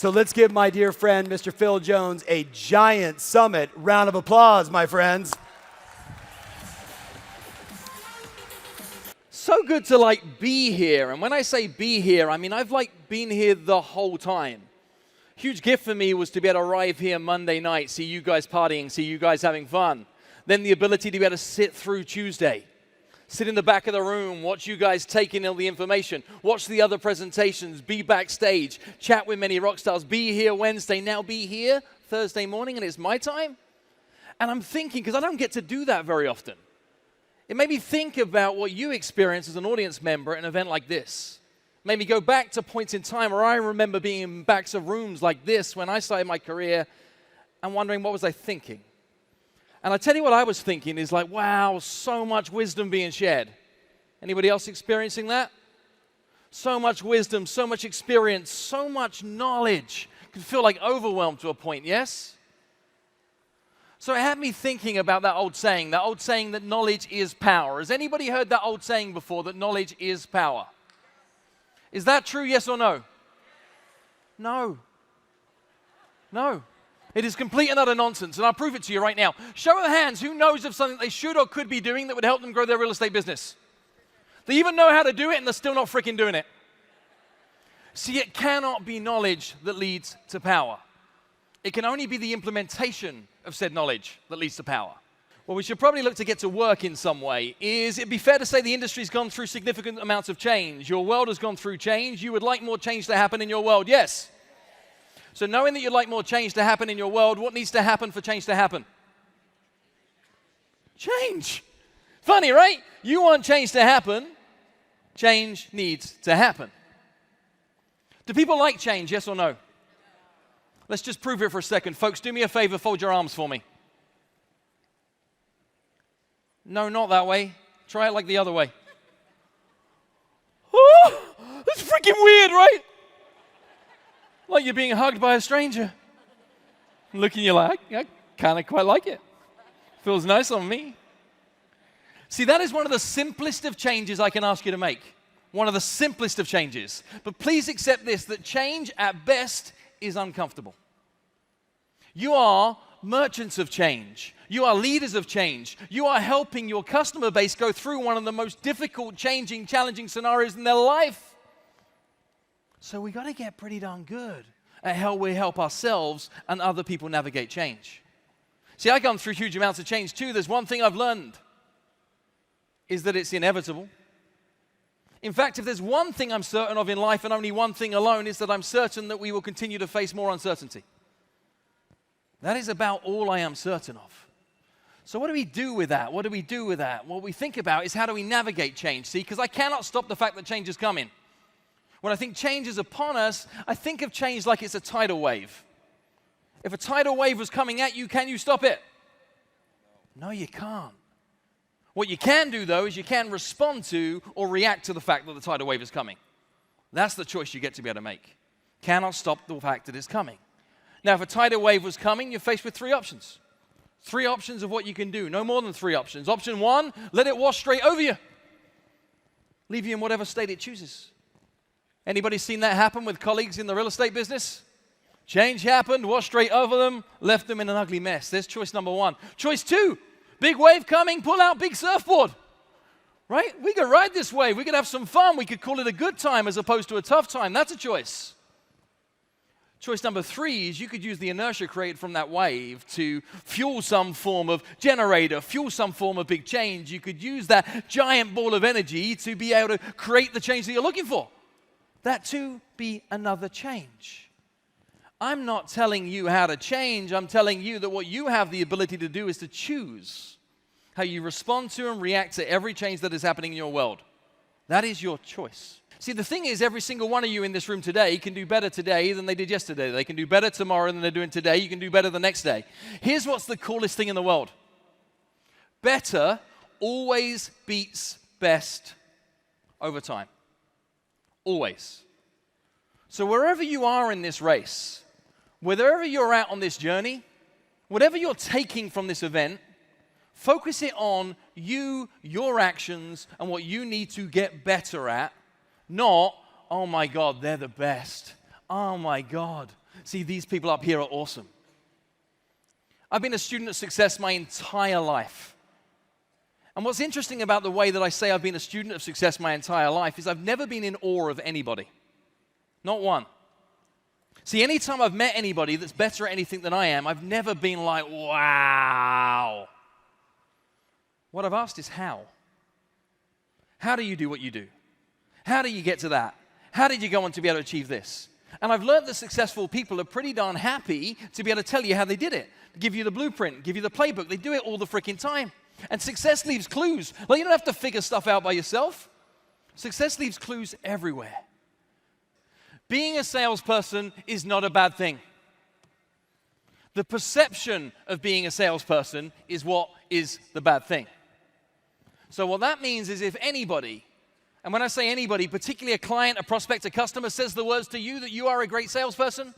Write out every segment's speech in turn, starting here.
So let's give my dear friend, Mr. Phil Jones, a giant summit round of applause, my friends. So good to be here. And when I say be here, I mean I've been here the whole time. Huge gift for me was to be able to arrive here Monday night, see you guys partying, see you guys having fun. Then the ability to be able to sit through Tuesday. Sit in the back of the room, watch you guys take in all the information, watch the other presentations, be backstage, chat with many rock stars, be here Wednesday, now be here Thursday morning, and it's my time. And I'm thinking, because I don't get to do that very often, it made me think about what you experience as an audience member at an event like this. It made me go back to points in time where I remember being in backs of rooms like this when I started my career and wondering, what was I thinking? And I tell you what I was thinking is wow, so much wisdom being shared. Anybody else experiencing that? So much wisdom, so much experience, so much knowledge. Can feel overwhelmed to a point, yes? So it had me thinking about that old saying that knowledge is power. Has anybody heard that old saying before, that knowledge is power? Is that true, yes or no? No. No. It is complete and utter nonsense, and I'll prove it to you right now. Show of hands, who knows of something they should or could be doing that would help them grow their real estate business? They even know how to do it, and they're still not freaking doing it. See, it cannot be knowledge that leads to power. It can only be the implementation of said knowledge that leads to power. What we should probably look to get to work in some way is, it'd be fair to say the industry's gone through significant amounts of change. Your world has gone through change. You would like more change to happen in your world, yes? So knowing that you'd like more change to happen in your world, what needs to happen for change to happen? Change. Funny, right? You want change to happen, change needs to happen. Do people like change, yes or no? Let's just prove it for a second. Folks, do me a favor, fold your arms for me. No, not that way. Try it the other way. Oh, that's freaking weird, right? Like you're being hugged by a stranger. Looking you I kind of quite like it. Feels nice on me. See, that is one of the simplest of changes I can ask you to make. One of the simplest of changes. But please accept this, that change at best is uncomfortable. You are merchants of change. You are leaders of change. You are helping your customer base go through one of the most difficult, challenging scenarios in their life. So we got to get pretty darn good at how we help ourselves and other people navigate change. See, I've gone through huge amounts of change too. There's one thing I've learned, is that it's inevitable. In fact, if there's one thing I'm certain of in life, and only one thing alone, is that I'm certain that we will continue to face more uncertainty. That is about all I am certain of. So what do we do with that? What do we do with that? What we think about is, how do we navigate change? See, because I cannot stop the fact that change is coming. When I think change is upon us, I think of change like it's a tidal wave. If a tidal wave was coming at you, can you stop it? No, you can't. What you can do, though, is you can respond to or react to the fact that the tidal wave is coming. That's the choice you get to be able to make. Cannot stop the fact that it's coming. Now, if a tidal wave was coming, you're faced with three options. Three options of what you can do. No more than three options. Option one, let it wash straight over you. Leave you in whatever state it chooses. Anybody seen that happen with colleagues in the real estate business? Change happened, washed straight over them, left them in an ugly mess. There's choice number one. Choice two, big wave coming, pull out big surfboard. Right? We could ride this wave. We could have some fun. We could call it a good time as opposed to a tough time. That's a choice. Choice number three is, you could use the inertia created from that wave to fuel some form of generator, fuel some form of big change. You could use that giant ball of energy to be able to create the change that you're looking for. That too be another change. I'm not telling you how to change. I'm telling you that what you have the ability to do is to choose how you respond to and react to every change that is happening in your world. That is your choice. See, the thing is, every single one of you in this room today can do better today than they did yesterday. They can do better tomorrow than they're doing today. You can do better the next day. Here's what's the coolest thing in the world. Better always beats best over time. Always. So wherever you are in this race, wherever you're at on this journey, whatever you're taking from this event, focus it on you, your actions, and what you need to get better at. Not, oh my God, they're the best. Oh my God. See, these people up here are awesome. I've been a student of success my entire life. And what's interesting about the way that I say I've been a student of success my entire life is I've never been in awe of anybody. Not one. See, anytime I've met anybody that's better at anything than I am, I've never been like, wow. What I've asked is how. How do you do what you do? How do you get to that? How did you go on to be able to achieve this? And I've learned that successful people are pretty darn happy to be able to tell you how they did it, give you the blueprint, give you the playbook. They do it all the freaking time. And success leaves clues. Well, you don't have to figure stuff out by yourself. Success leaves clues everywhere. Being a salesperson is not a bad thing. The perception of being a salesperson is what is the bad thing. So what that means is if anybody, and when I say anybody, particularly a client, a prospect, a customer, says the words to you that you are a great salesperson,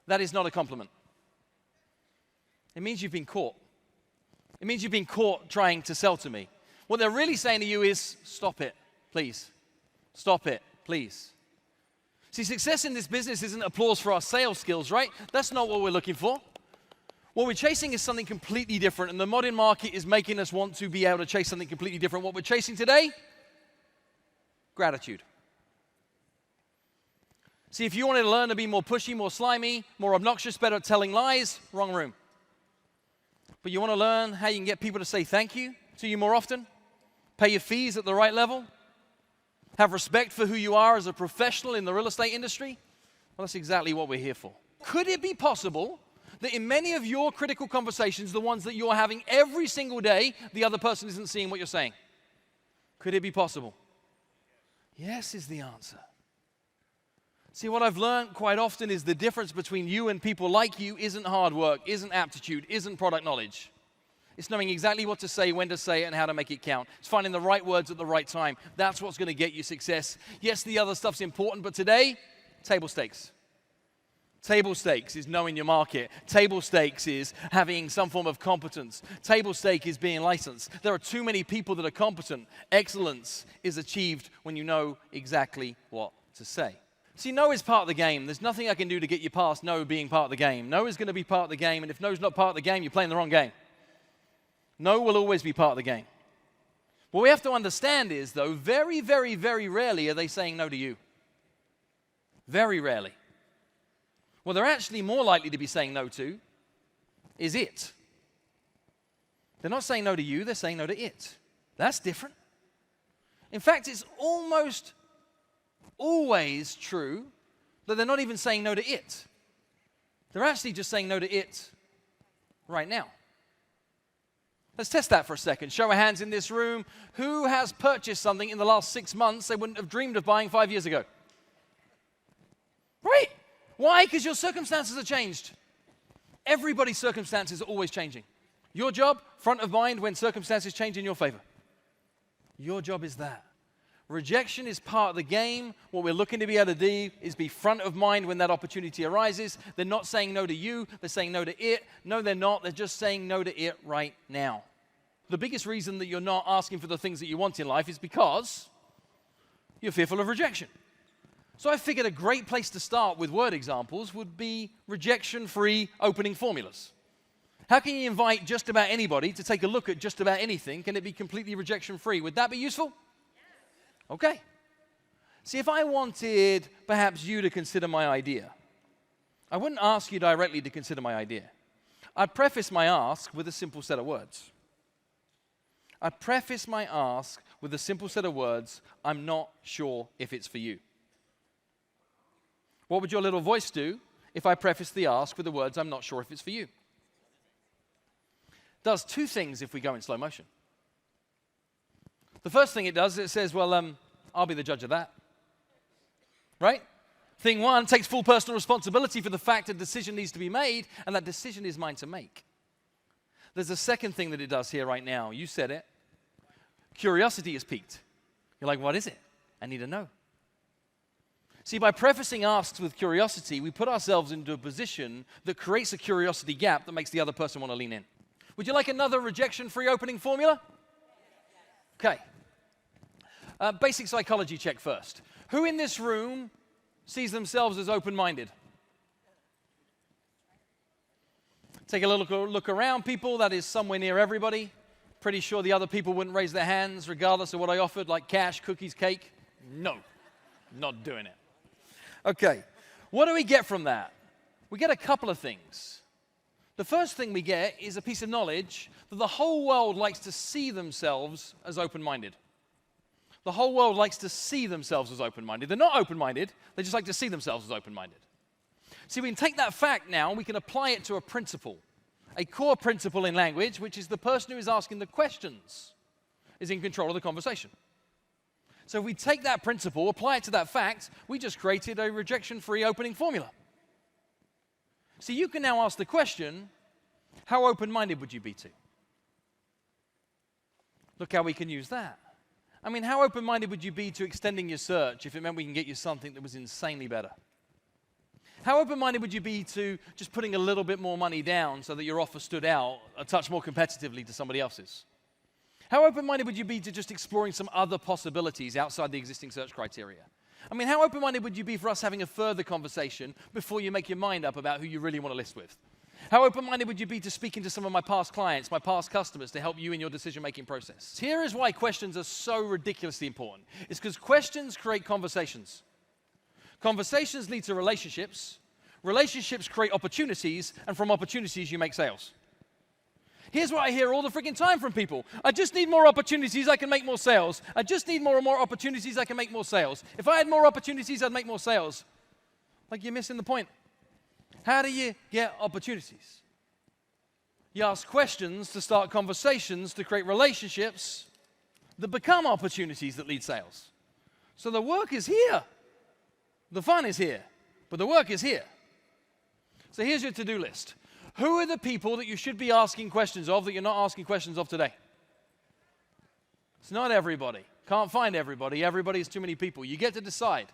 that is not a compliment. It means you've been caught. It means you've been caught trying to sell to me. What they're really saying to you is, stop it, please. Stop it, please. See, success in this business isn't applause for our sales skills, right? That's not what we're looking for. What we're chasing is something completely different, and the modern market is making us want to be able to chase something completely different. What we're chasing today? Gratitude. See, if you wanted to learn to be more pushy, more slimy, more obnoxious, better at telling lies, wrong room. But you want to learn how you can get people to say thank you to you more often, pay your fees at the right level, have respect for who you are as a professional in the real estate industry? Well, that's exactly what we're here for. Could it be possible that in many of your critical conversations, the ones that you're having every single day, the other person isn't seeing what you're saying? Could it be possible? Yes is the answer. See, what I've learned quite often is the difference between you and people like you isn't hard work, isn't aptitude, isn't product knowledge. It's knowing exactly what to say, when to say it, and how to make it count. It's finding the right words at the right time. That's what's going to get you success. Yes, the other stuff's important, but today, table stakes. Table stakes is knowing your market. Table stakes is having some form of competence. Table stake is being licensed. There are too many people that are competent. Excellence is achieved when you know exactly what to say. See, no is part of the game. There's nothing I can do to get you past no being part of the game. No is going to be part of the game, and if no's not part of the game, you're playing the wrong game. No will always be part of the game. What we have to understand is, though, very, very, very rarely are they saying no to you. Very rarely. What they're actually more likely to be saying no to is it. They're not saying no to you, they're saying no to it. That's different. In fact, it's almost always true that they're not even saying no to it. They're actually just saying no to it right now. Let's test that for a second. Show of hands in this room. Who has purchased something in the last 6 months they wouldn't have dreamed of buying 5 years ago? Right. Why? Because your circumstances have changed. Everybody's circumstances are always changing. Your job, front of mind when circumstances change in your favor. Your job is that. Rejection is part of the game. What we're looking to be able to do is be front of mind when that opportunity arises. They're not saying no to you, they're saying no to it. No, they're not. They're just saying no to it right now. The biggest reason that you're not asking for the things that you want in life is because you're fearful of rejection. So I figured a great place to start with word examples would be rejection-free opening formulas. How can you invite just about anybody to take a look at just about anything? Can it be completely rejection-free? Would that be useful? Okay. See, if I wanted perhaps you to consider my idea, I wouldn't ask you directly to consider my idea. I'd preface my ask with a simple set of words. I'd preface my ask with a simple set of words, I'm not sure if it's for you. What would your little voice do if I prefaced the ask with the words, I'm not sure if it's for you? It does two things if we go in slow motion. The first thing it does, it says, well, I'll be the judge of that. Right? Thing one, takes full personal responsibility for the fact a decision needs to be made, and that decision is mine to make. There's a second thing that it does here right now. You said it. Curiosity is piqued. You're like, what is it? I need to know. See, by prefacing asks with curiosity, we put ourselves into a position that creates a curiosity gap that makes the other person want to lean in. Would you like another rejection-free opening formula? Okay. Basic psychology check first. Who in this room sees themselves as open-minded? Take a little look around people. That is somewhere near everybody. Pretty sure the other people wouldn't raise their hands regardless of what I offered, like cash, cookies, cake. No, not doing it. Okay, what do we get from that? We get a couple of things. The first thing we get is a piece of knowledge that the whole world likes to see themselves as open-minded. The whole world likes to see themselves as open-minded. They're not open-minded, they just like to see themselves as open-minded. See, we can take that fact now and we can apply it to a principle, a core principle in language, which is the person who is asking the questions is in control of the conversation. So if we take that principle, apply it to that fact, we just created a rejection-free opening formula. So you can now ask the question, how open-minded would you be to? Look how we can use that. I mean, how open-minded would you be to extending your search if it meant we can get you something that was insanely better? How open-minded would you be to just putting a little bit more money down so that your offer stood out a touch more competitively to somebody else's? How open-minded would you be to just exploring some other possibilities outside the existing search criteria? I mean, how open-minded would you be for us having a further conversation before you make your mind up about who you really want to list with? How open-minded would you be to speaking to some of my past clients, my past customers, to help you in your decision-making process? Here is why questions are so ridiculously important. It's because questions create conversations. Conversations lead to relationships. Relationships create opportunities, and from opportunities, you make sales. Here's what I hear all the freaking time from people. I just need more opportunities, I can make more sales. I just need more and more opportunities, I can make more sales. If I had more opportunities, I'd make more sales. Like, you're missing the point. How do you get opportunities? You ask questions to start conversations, to create relationships that become opportunities that lead sales. So the work is here. The fun is here, but the work is here. So here's your to-do list. Who are the people that you should be asking questions of that you're not asking questions of today? It's not everybody. Can't find everybody. Everybody is too many people. You get to decide.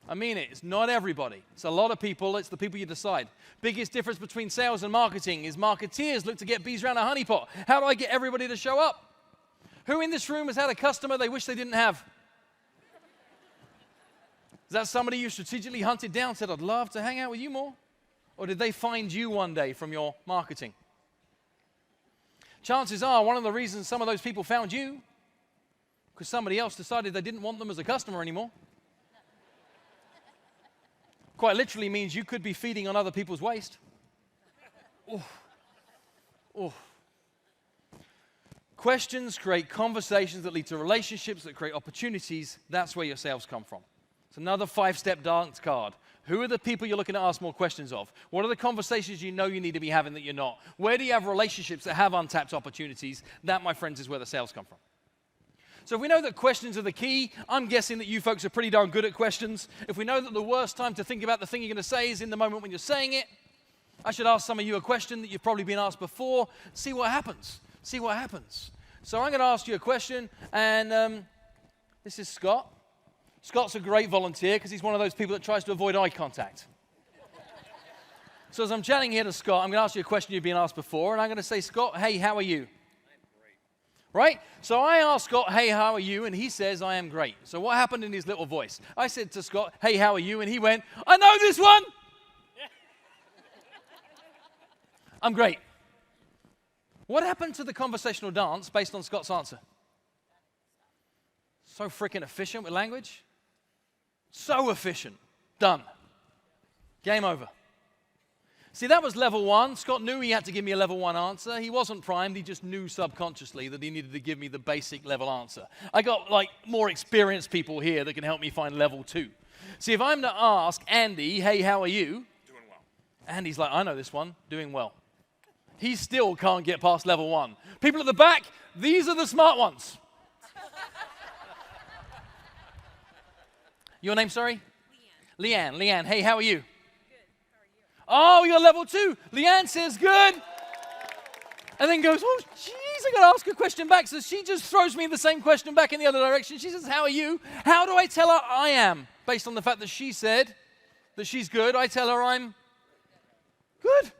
I mean it. It's not everybody. It's a lot of people. It's the people you decide. Biggest difference between sales and marketing is marketeers look to get bees around a honeypot. How do I get everybody to show up? Who in this room has had a customer they wish they didn't have? Is that somebody you strategically hunted down and said, I'd love to hang out with you more? Or did they find you one day from your marketing? Chances are one of the reasons some of those people found you because somebody else decided they didn't want them as a customer anymore. Quite literally means you could be feeding on other people's waste. Oh. Oh. Questions create conversations that lead to relationships that create opportunities. That's where your sales come from. It's another 5-step dance card. Who are the people you're looking to ask more questions of? What are the conversations you know you need to be having that you're not? Where do you have relationships that have untapped opportunities? That, my friends, is where the sales come from. So if we know that questions are the key, I'm guessing that you folks are pretty darn good at questions. If we know that the worst time to think about the thing you're going to say is in the moment when you're saying it, I should ask some of you a question that you've probably been asked before. See what happens. See what happens. So I'm going to ask you a question, and this is Scott. Scott's a great volunteer because he's one of those people that tries to avoid eye contact. So as I'm chatting here to Scott, I'm going to ask you a question you've been asked before, and I'm going to say, Scott, hey, how are you? I'm great. Right? So I asked Scott, hey, how are you? And he says, I am great. So what happened in his little voice? I said to Scott, hey, how are you? And he went, I know this one. I'm great. What happened to the conversational dance based on Scott's answer? So freaking efficient with language. So efficient. Done. Game over. See, that was level 1. Scott knew he had to give me a level 1 answer. He wasn't primed. He just knew subconsciously that he needed to give me the basic level answer. I got like more experienced people here that can help me find level 2. See, if I'm to ask Andy, hey, how are you? Doing well. Andy's like, I know this one. Doing well. He still can't get past level 1. People at the back, these are the smart ones. Your name, sorry? Leanne. Leanne, hey, how are you? Good. How are you? Oh, you're level 2. Leanne says good. And then goes, oh, jeez, I got to ask a question back. So she just throws me the same question back in the other direction. She says, how are you? How do I tell her I am? Based on the fact that she said that she's good, I tell her I'm good.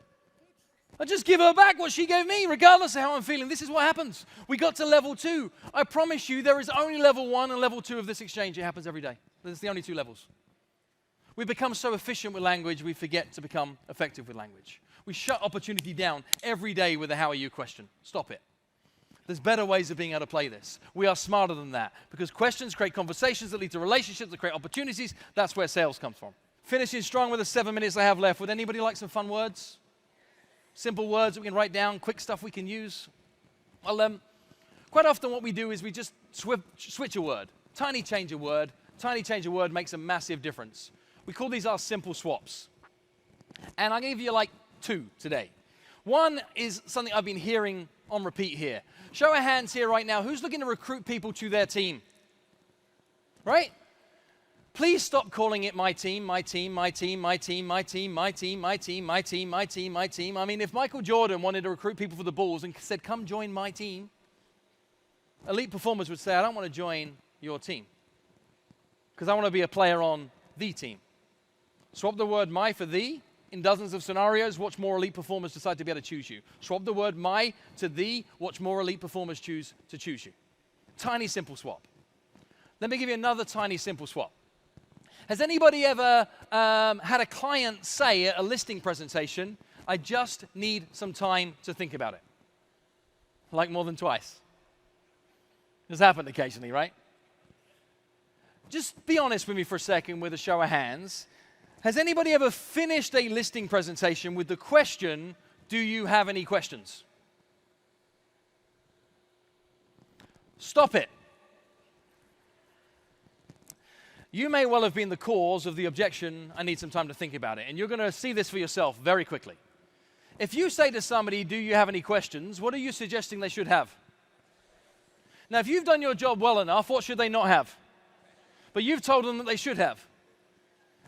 I just give her back what she gave me, regardless of how I'm feeling. This is what happens. We got to level 2. I promise you there is only level 1 and level 2 of this exchange. It happens every day. There's the only 2 levels. We become so efficient with language, we forget to become effective with language. We shut opportunity down every day with a how are you question. Stop it. There's better ways of being able to play this. We are smarter than that because questions create conversations that lead to relationships, that create opportunities. That's where sales comes from. Finishing strong with the 7 minutes I have left. Would anybody like some fun words? Simple words that we can write down, quick stuff we can use? Well, quite often what we do is we just switch a word. Tiny change a word. Tiny change a word makes a massive difference. We call these our simple swaps. And I'll give you like 2 today. One is something I've been hearing on repeat here. Show of hands here right now. Who's looking to recruit people to their team? Right? Please stop calling it my team, my team, my team, my team, my team, my team, my team, my team, my team, my team. I mean, if Michael Jordan wanted to recruit people for the Bulls and said, come join my team, elite performers would say, I don't want to join your team because I want to be a player on the team. Swap the word my for the. In dozens of scenarios, watch more elite performers decide to be able to choose you. Swap the word my to the, watch more elite performers choose to choose you. Tiny, simple swap. Let me give you another tiny, simple swap. Has anybody ever had a client say at a listing presentation, I just need some time to think about it? Like more than twice. This happened occasionally, right? Just be honest with me for a second with a show of hands. Has anybody ever finished a listing presentation with the question, do you have any questions? Stop it. You may well have been the cause of the objection, I need some time to think about it. And you're going to see this for yourself very quickly. If you say to somebody, do you have any questions, what are you suggesting they should have? Now, if you've done your job well enough, what should they not have? But you've told them that they should have.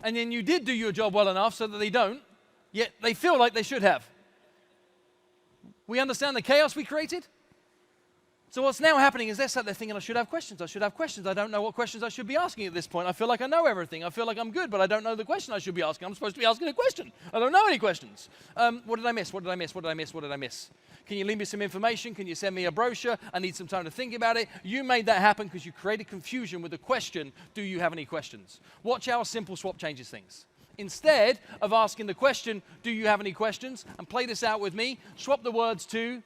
And then you did do your job well enough so that they don't, yet they feel like they should have. We understand the chaos we created? So what's now happening is they're sat there thinking, I should have questions, I should have questions. I don't know what questions I should be asking at this point. I feel like I know everything. I feel like I'm good, but I don't know the question I should be asking. I'm supposed to be asking a question. I don't know any questions. What did I miss? What did I miss? What did I miss? What did I miss? Can you leave me some information? Can you send me a brochure? I need some time to think about it. You made that happen because you created confusion with the question, do you have any questions? Watch how a simple swap changes things. Instead of asking the question, do you have any questions? And play this out with me. Swap the words to,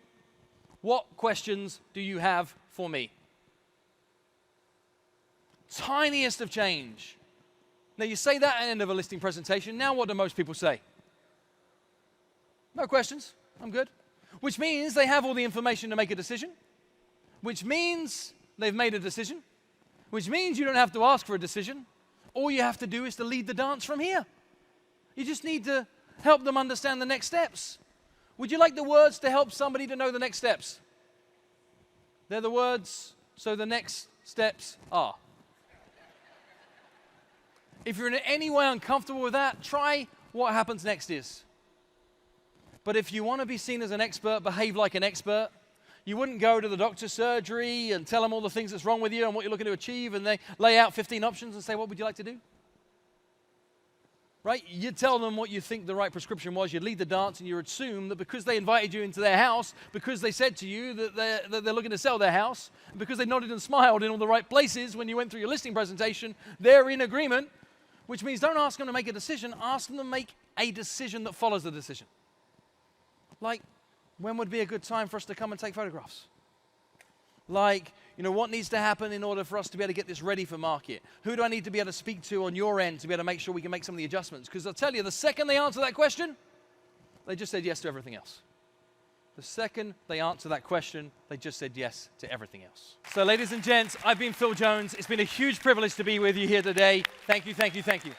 what questions do you have for me? Tiniest of change. Now you say that at the end of a listing presentation. Now what do most people say? No questions. I'm good. Which means they have all the information to make a decision. Which means they've made a decision. Which means you don't have to ask for a decision. All you have to do is to lead the dance from here. You just need to help them understand the next steps. Would you like the words to help somebody to know the next steps? They're the words, so the next steps are. If you're in any way uncomfortable with that, try what happens next is. But if you want to be seen as an expert, behave like an expert. You wouldn't go to the doctor's surgery and tell them all the things that's wrong with you and what you're looking to achieve, and they lay out 15 options and say, what would you like to do? Right? You tell them what you think the right prescription was, you'd lead the dance, and you assume that because they invited you into their house, because they said to you that they're looking to sell their house, and because they nodded and smiled in all the right places when you went through your listing presentation, they're in agreement, which means don't ask them to make a decision, ask them to make a decision that follows the decision. Like, when would be a good time for us to come and take photographs? Like, what needs to happen in order for us to be able to get this ready for market? Who do I need to be able to speak to on your end to be able to make sure we can make some of the adjustments? Because I'll tell you, the second they answer that question, they just said yes to everything else. The second they answer that question, they just said yes to everything else. So ladies and gents, I've been Phil Jones. It's been a huge privilege to be with you here today. Thank you, thank you, thank you.